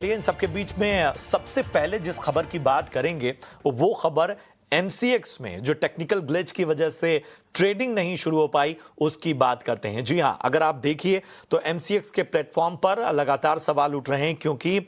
इन सबके बीच में सबसे पहले जिस खबर की बात करेंगे वो खबर एमसीएक्स में जो टेक्निकल ग्लिच की वजह से ट्रेडिंग नहीं शुरू हो पाई उसकी बात करते हैं। जी हां, अगर आप देखिए तो एमसीएक्स के प्लेटफॉर्म पर लगातार सवाल उठ रहे हैं क्योंकि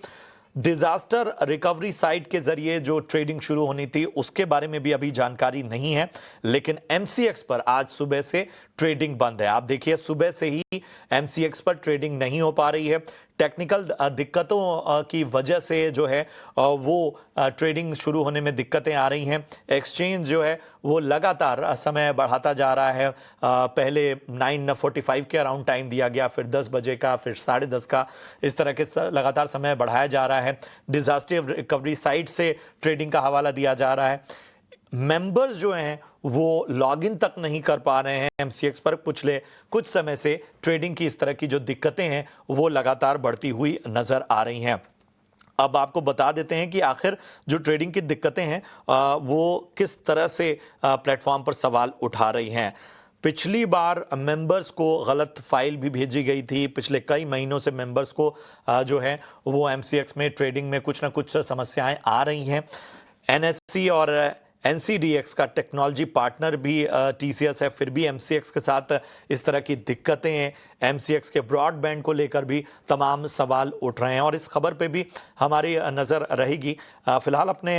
डिजास्टर रिकवरी साइट के जरिए जो ट्रेडिंग शुरू होनी थी उसके बारे में भी अभी जानकारी नहीं है, लेकिन एमसीएक्स पर आज सुबह से ट्रेडिंग बंद है। आप देखिए सुबह से ही एमसीएक्स पर ट्रेडिंग नहीं हो पा रही है। टेक्निकल दिक्कतों की वजह से जो है वो ट्रेडिंग शुरू होने में दिक्कतें आ रही हैं। एक्सचेंज जो है वो लगातार समय बढ़ाता जा रहा है। पहले 9:45 के अराउंड टाइम दिया गया, फिर 10 बजे का, फिर 10:30 का, इस तरह के लगातार समय बढ़ाया जा रहा है। डिजास्टर रिकवरी साइट से ट्रेडिंग का हवाला दिया जा रहा है। मेंबर्स जो हैं वो लॉगिन तक नहीं कर पा रहे हैं एमसीएक्स पर। पिछले कुछ समय से ट्रेडिंग की इस तरह की जो दिक्कतें हैं वो लगातार बढ़ती हुई नजर आ रही हैं। अब आपको बता देते हैं कि आखिर जो ट्रेडिंग की दिक्कतें हैं वो किस तरह से प्लेटफॉर्म पर सवाल उठा रही हैं। पिछली बार मेंबर्स को गलत फाइल भी भेजी गई थी। पिछले कई महीनों से मेंबर्स को जो है वो एमसीएक्स में ट्रेडिंग में कुछ ना कुछ समस्याएं आ रही हैं। एनएससी और एनसीडीएक्स का टेक्नोलॉजी पार्टनर भी टीसीएस है, फिर भी एमसीएक्स के साथ इस तरह की दिक्कतें हैं। एमसीएक्स के ब्रॉडबैंड को लेकर भी तमाम सवाल उठ रहे हैं और इस खबर पे भी हमारी नज़र रहेगी। फिलहाल अपने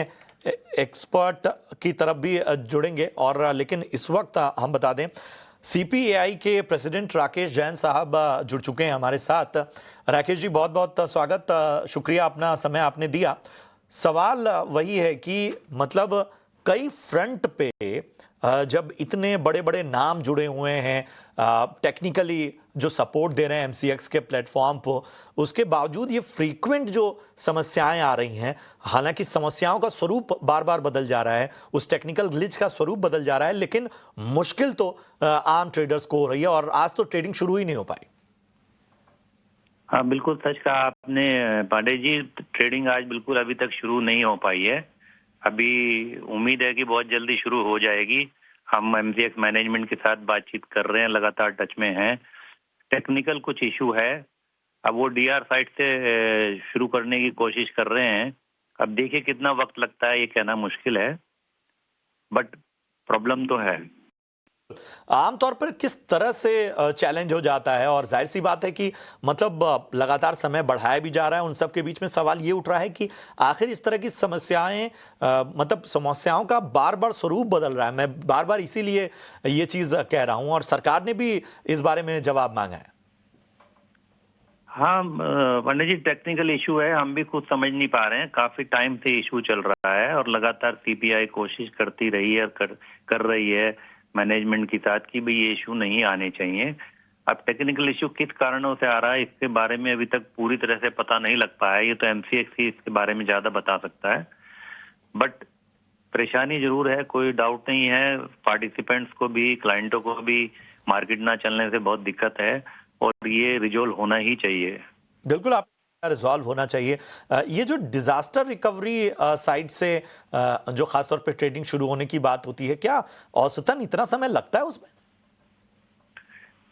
एक्सपर्ट की तरफ भी जुड़ेंगे और लेकिन इस वक्त हम बता दें सीपीएआई के प्रेसिडेंट राकेश जैन साहब जुड़ चुके हैं हमारे साथ। राकेश जी, बहुत बहुत स्वागत, शुक्रिया अपना समय आपने दिया। सवाल वही है कि मतलब कई फ्रंट पे जब इतने बड़े बड़े नाम जुड़े हुए हैं, टेक्निकली जो सपोर्ट दे रहे हैं एमसीएक्स के प्लेटफॉर्म पर, उसके बावजूद ये फ्रीक्वेंट जो समस्याएं आ रही हैं, हालांकि समस्याओं का स्वरूप बार बार बदल जा रहा है, उस टेक्निकल ग्लिच का स्वरूप बदल जा रहा है, लेकिन मुश्किल तो आम ट्रेडर्स को हो रही है और आज तो ट्रेडिंग शुरू ही नहीं हो पाई। हाँ, बिल्कुल सच कहा आपने पांडे जी। ट्रेडिंग आज बिल्कुल अभी तक शुरू नहीं हो पाई है। अभी उम्मीद है कि बहुत जल्दी शुरू हो जाएगी। हम एमसीएक्स मैनेजमेंट के साथ बातचीत कर रहे हैं, लगातार टच में हैं। टेक्निकल कुछ इशू है, अब वो डीआर साइट से शुरू करने की कोशिश कर रहे हैं। अब देखिए कितना वक्त लगता है, ये कहना मुश्किल है, बट प्रॉब्लम तो है। आमतौर पर किस तरह से चैलेंज हो जाता है, और जाहिर सी बात है कि मतलब लगातार समय बढ़ाया भी जा रहा है, उन सब के बीच में सवाल ये उठ रहा है कि आखिर इस तरह की समस्याएं मतलब समस्याओं का बार बार स्वरूप बदल रहा है। मैं बार बार इसीलिए ये चीज कह रहा हूं और सरकार ने भी इस बारे में जवाब मांगा है। हाँ पंडित जी, टेक्निकल इशू है, हम भी खुद समझ नहीं पा रहे हैं। काफी टाइम से इशू चल रहा है और लगातार सीपीआई कोशिश करती रही है, कर रही है मैनेजमेंट के साथ कि भाई ये इशू नहीं आने चाहिए। अब टेक्निकल इशू किस कारणों से आ रहा है इसके बारे में अभी तक पूरी तरह से पता नहीं लग पाया। ये तो एमसीएक्स ही इसके बारे में ज्यादा बता सकता है, बट परेशानी जरूर है, कोई डाउट नहीं है। पार्टिसिपेंट्स को भी, क्लाइंटों को भी मार्केट ना चलने से बहुत दिक्कत है और ये रिजोल्व होना ही चाहिए। बिल्कुल, आप रिजॉल्व होना चाहिए। ये जो डिजास्टर रिकवरी साइड से जो खासतौर पे ट्रेडिंग शुरू होने की बात होती है, क्या औसतन इतना समय लगता है उसमें?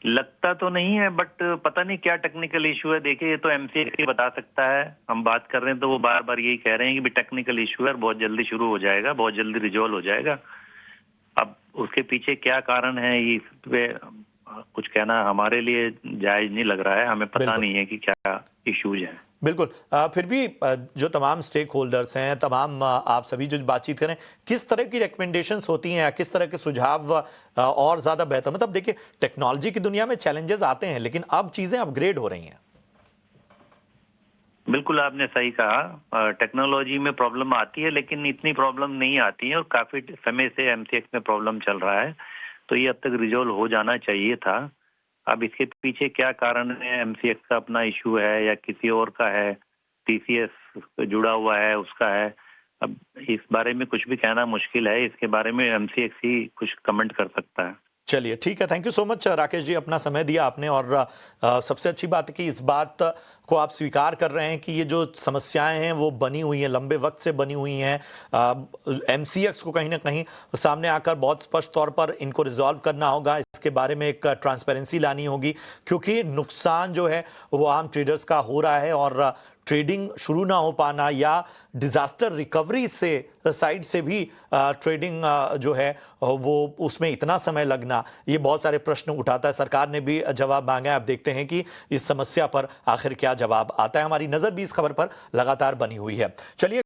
लगता तो नहीं है, बट पता नहीं क्या टेक्निकल इशू है। देखिए, ये तो एमसीएक्स ही बता सकता है। हम बात कर रहे हैं तो वो बार बार यही कह रहे हैं कि भी टेक्निकल इशू है, बहुत जल्दी शुरू हो जाएगा, बहुत जल्दी रिजोल्व हो जाएगा। अब उसके पीछे क्या कारण है, इस पे कुछ कहना हमारे लिए जायज नहीं लग रहा है। हमें पता नहीं है कि क्या इश्यूज हैं। बिल्कुल, फिर भी जो तमाम स्टेक होल्डर्स हैं, तमाम आप सभी जो बातचीत करें, किस तरह की रिकमेंडेशंस होती हैं, किस तरह के सुझाव और ज्यादा बेहतर? मतलब देखिए, टेक्नोलॉजी की दुनिया में चैलेंजेस आते हैं, लेकिन अब चीजें अपग्रेड हो रही हैं। बिल्कुल, आपने सही कहा। टेक्नोलॉजी में प्रॉब्लम आती है, लेकिन इतनी प्रॉब्लम नहीं आती है और काफी समय से एमसीएक्स में प्रॉब्लम चल रहा है, तो ये अब तक रिजोल्व हो जाना चाहिए था। अब इसके पीछे क्या कारण है, एमसीएक्स का अपना इशू है या किसी और का है, टीसीएस जुड़ा हुआ है उसका है, अब इस बारे में कुछ भी कहना मुश्किल है। इसके बारे में एमसीएक्स ही कुछ कमेंट कर सकता है। चलिए, ठीक है, thank you so much Rakesh ji, अपना समय दिया आपने। और सबसे अच्छी बात है कि इस बात को आप स्वीकार कर रहे हैं कि ये जो समस्याएं हैं वो बनी हुई हैं, लंबे वक्त से बनी हुई हैं। एमसीएक्स को कहीं ना कहीं सामने आकर बहुत स्पष्ट तौर पर इनको रिजॉल्व करना होगा, इसके बारे में एक ट्रांसपेरेंसी लानी होगी, क्योंकि नुकसान जो है वो आम ट्रेडर्स का हो रहा है और ट्रेडिंग शुरू ना हो पाना या डिजास्टर रिकवरी से साइड से भी ट्रेडिंग जो है वो उसमें इतना समय लगना, ये बहुत सारे प्रश्न उठाता है। सरकार ने भी जवाब मांगा है। अब देखते हैं कि इस समस्या पर आखिर क्या जवाब आता है। हमारी नजर भी इस खबर पर लगातार बनी हुई है। चलिए